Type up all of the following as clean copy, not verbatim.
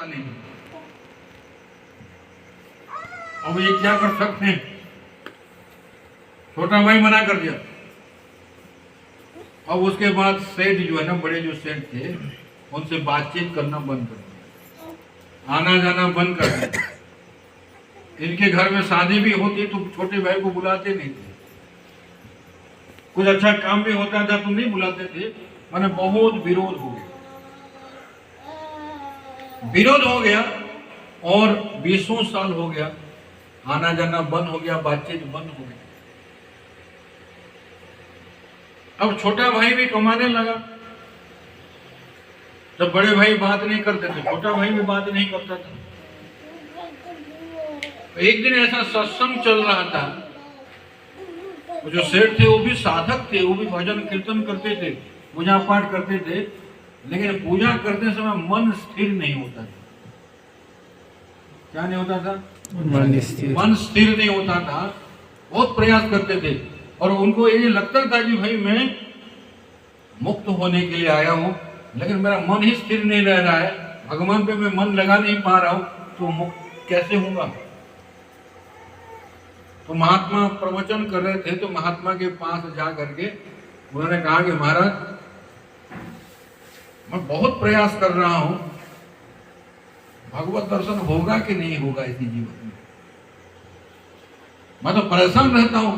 नहीं। अब ये क्या कर सकते हैं, छोटा भाई मना कर दिया। अब उसके बाद सेठ जो है ना, बड़े जो सेठ थे, उनसे बातचीत करना बंद कर दिया, आना जाना बंद कर दिया। इनके घर में शादी भी होती तो छोटे भाई को बुलाते नहीं थे, कुछ अच्छा काम भी होता था तो नहीं बुलाते थे। माने बहुत विरोध हो गया, विरोध हो गया और 20 साल हो गया, आना जाना बंद हो गया, बातचीत बंद हो गई। अब छोटा भाई भी कमाने लगा, जब बड़े भाई बात नहीं करते थे, छोटा भाई भी बात नहीं करता था। एक दिन ऐसा सत्संग चल रहा था, वो जो सेठ थे वो भी साधक थे, वो भी भजन कीर्तन करते थे, पूजा पाठ करते थे, लेकिन पूजा करते समय मन स्थिर नहीं होता था। क्या नहीं होता था? मन स्थिर नहीं होता था। बहुत प्रयास करते थे और उनको ये लगता था कि भाई मैं मुक्त होने के लिए आया हूँ, लेकिन मेरा मन ही स्थिर नहीं रह रहा है, भगवान पे मैं मन लगा नहीं पा रहा हूँ, तो मुक्त कैसे होगा। तो महात्मा प्रवचन कर रहे थे, तो महात्मा के पास जा करके उन्होंने कहा कि महाराज मैं बहुत प्रयास कर रहा हूं, भगवत दर्शन होगा कि नहीं होगा इसी जीवन में। मैं तो परेशान रहता हूं,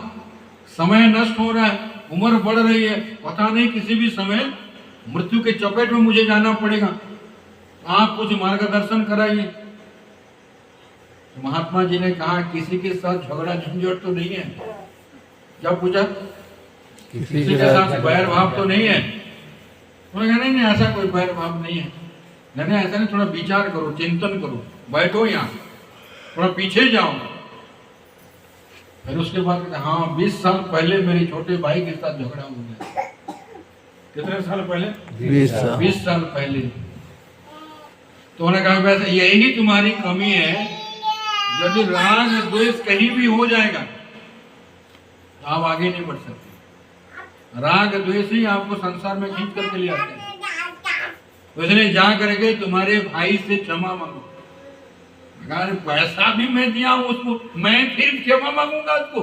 समय नष्ट हो रहा है, उम्र बढ़ रही है, पता नहीं किसी भी समय मृत्यु के चपेट में मुझे जाना पड़ेगा, आप कुछ मार्गदर्शन कराइए। तो महात्मा जी ने कहा किसी के साथ झगड़ा झंझट तो नहीं है। जब पूछा किसी के साथ बैर भाव तो नहीं है, उन्होंने कहा नहीं ऐसा कोई बैर भाव नहीं है। नहीं ऐसा नहीं, थोड़ा विचार करो, चिंतन करो, बैठो यहाँ, थोड़ा पीछे जाओ। फिर उसके बाद हाँ 20 साल पहले मेरे छोटे भाई के साथ झगड़ा हो गया। कितने साल पहले? 20 साल पहले। तो उन्होंने कहा वैसे यही तुम्हारी कमी है, यदि राग द्वेष कहीं भी हो जाएगा तो आप आगे नहीं बढ़ सकते। राग द्वेष ही आपको संसार में खींच करके ले आते हैं। तो इसलिए जा करके तुम्हारे भाई से क्षमा मांगो। अगर पैसा भी मैं दिया हूं उसको, मैं फिर क्षमा मांगूंगा उसको,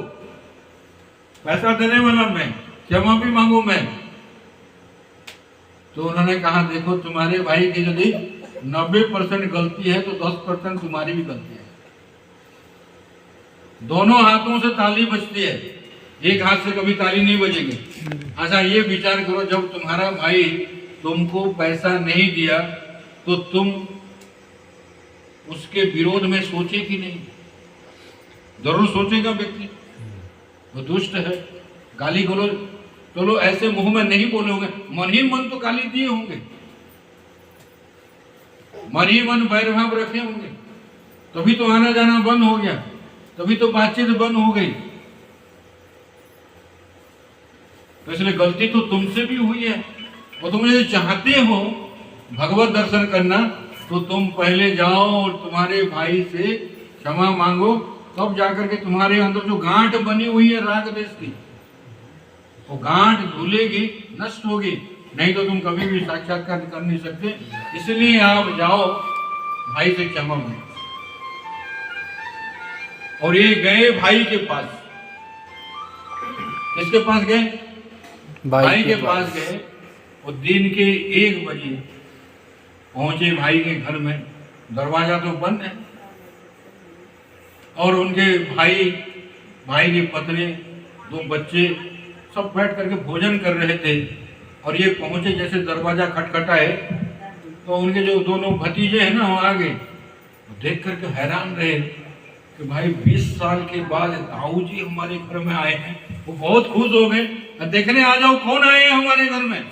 पैसा देने वाला मैं, क्षमा भी मांगू मैं। तो उन्होंने कहा देखो तुम्हारे भाई की यदि 90% गलती है तो 10% तुम्हारी भी गलती है। दोनों हाथों से ताली बजती है, एक हाथ से कभी ताली नहीं बजेगी। अच्छा ये विचार करो, जब तुम्हारा भाई तुमको पैसा नहीं दिया तो तुम उसके विरोध में सोचे कि नहीं? जरूर सोचेगा व्यक्ति, वो दुष्ट है, गाली गलौज चलो ऐसे मुंह में नहीं बोले होंगे, मन ही मन तो गाली दिए होंगे, मन ही मन बैरभाव रखे होंगे, तभी तो आना जाना बंद हो गया, तभी तो बातचीत बंद हो गई। तो इसलिए गलती तो तुमसे भी हुई है। और तुम यदि चाहते हो भगवत दर्शन करना तो तुम पहले जाओ और तुम्हारे भाई से क्षमा मांगो, तब जाकर के तुम्हारे अंदर जो गांठ बनी हुई है राग द्वेष की, वो गांठ धुलेगी, नष्ट होगी, नहीं तो तुम कभी भी साक्षात्कार कर नहीं सकते। इसलिए आप जाओ भाई से क्षमा मांगो। और ये गए भाई के पास। किसके पास गए? भाई के पास गए। और दिन के 1 बजे पहुंचे भाई के घर में, दरवाजा तो बंद है, और उनके भाई की पत्नी, 2 बच्चे सब बैठ करके भोजन कर रहे थे। और ये पहुंचे, जैसे दरवाजा खटखटाए तो उनके जो दोनों भतीजे हैं ना वो आ गए, देख करके हैरान रहे कि भाई 20 साल के बाद ताऊ जी हमारे घर में आए हैं। वो बहुत खुश हो गए, देखने आ जाओ कौन आए हैं हमारे घर में।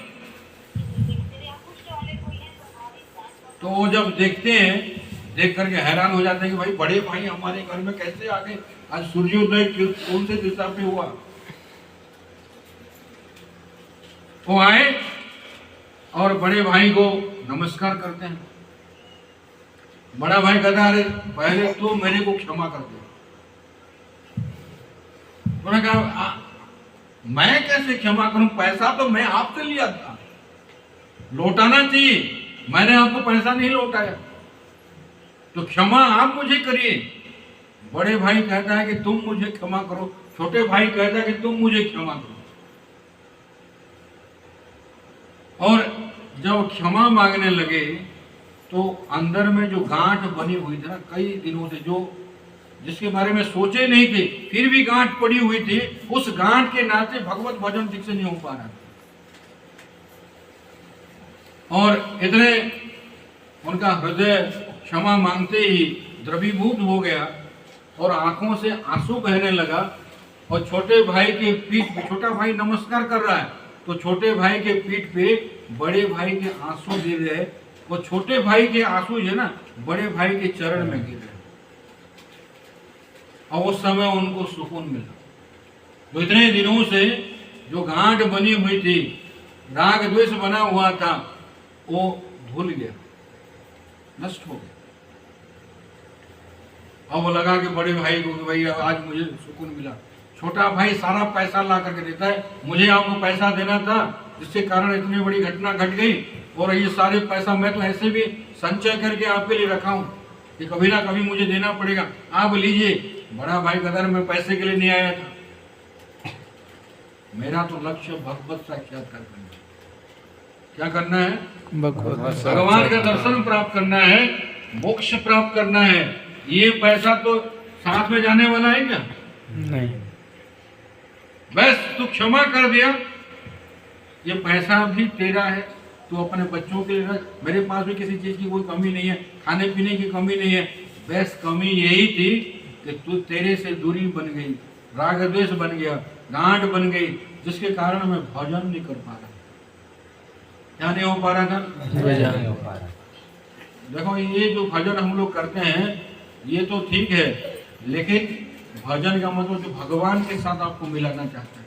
तो वो जब देखते हैं, देख करके हैरान हो जाते हैं कि भाई बड़े भाई हमारे घर में कैसे आ गए, आज सूर्योदय कौन से दिशा पे हुआ। वो आए और बड़े भाई को नमस्कार करते हैं। बड़ा भाई कहता है अरे पहले तो मेरे को क्षमा कर दे। उन्होंने कहा मैं कैसे क्षमा करूं, पैसा तो मैं आपसे लिया था, लौटाना चाहिए, मैंने आपको पैसा नहीं लौटाया। तो क्षमा आप मुझे करिए। बड़े भाई कहता है कि तुम मुझे क्षमा करो, छोटे भाई कहता है कि तुम मुझे क्षमा करो। और जब क्षमा मांगने लगे तो अंदर में जो गांठ बनी हुई थी ना कई दिनों से, जो जिसके बारे में सोचे नहीं थे फिर भी गांठ पड़ी हुई थी, उस गांठ के नाते भगवत भजन ठीक से नहीं हो पा रहा था। और इतने उनका हृदय क्षमा मांगते ही द्रवीभूत हो गया और आंखों से आंसू बहने लगा। और छोटे भाई के पीठ पे, छोटा भाई नमस्कार कर रहा है तो छोटे भाई के पीठ पे बड़े भाई के आंसू गिर रहे, और छोटे भाई के आंसू जो है ना बड़े भाई के चरण में गिर रहे, और उस समय उनको सुकून मिला। तो इतने दिनों से जो गांठ बनी हुई थी, राग द्वेष बना हुआ था, वो धुल गया, नष्ट हो गया। अब वो लगा कि बड़े भाई को कि भाई आज मुझे सुकून मिला। छोटा भाई सारा पैसा ला करके देता है, मुझे आपको पैसा देना था जिसके कारण इतनी बड़ी घटना घट गई, और ये सारे पैसा मैं तो ऐसे भी संचय करके आपके लिए रखा हूं कि कभी ना कभी मुझे देना पड़ेगा, आप लीजिए। बड़ा भाई कदर मैं पैसे के लिए नहीं आया था, मेरा तो लक्ष्य भगवत साक्षात्कार करना है। क्या करना है? भगवान का दर्शन प्राप्त करना है, मोक्ष प्राप्त करना है। ये पैसा तो साथ में जाने वाला है क्या? नहीं। बस तू क्षमा कर दिया, ये पैसा भी तेरा है, तू अपने बच्चों के लिए रख। मेरे पास भी किसी चीज की कोई कमी नहीं है, खाने पीने की कमी नहीं है, बस कमी यही थी कि तू तेरे से दूरी बन गई, राग द्वेष बन गया, गांठ बन गई, जिसके कारण मैं भजन नहीं कर पा रहा। क्या नहीं हो पा रहा था? नहीं हो पा रहा। देखो ये जो भजन हम लोग करते हैं ये तो ठीक है, लेकिन भजन का मतलब जो भगवान के साथ आपको मिलाना चाहता है,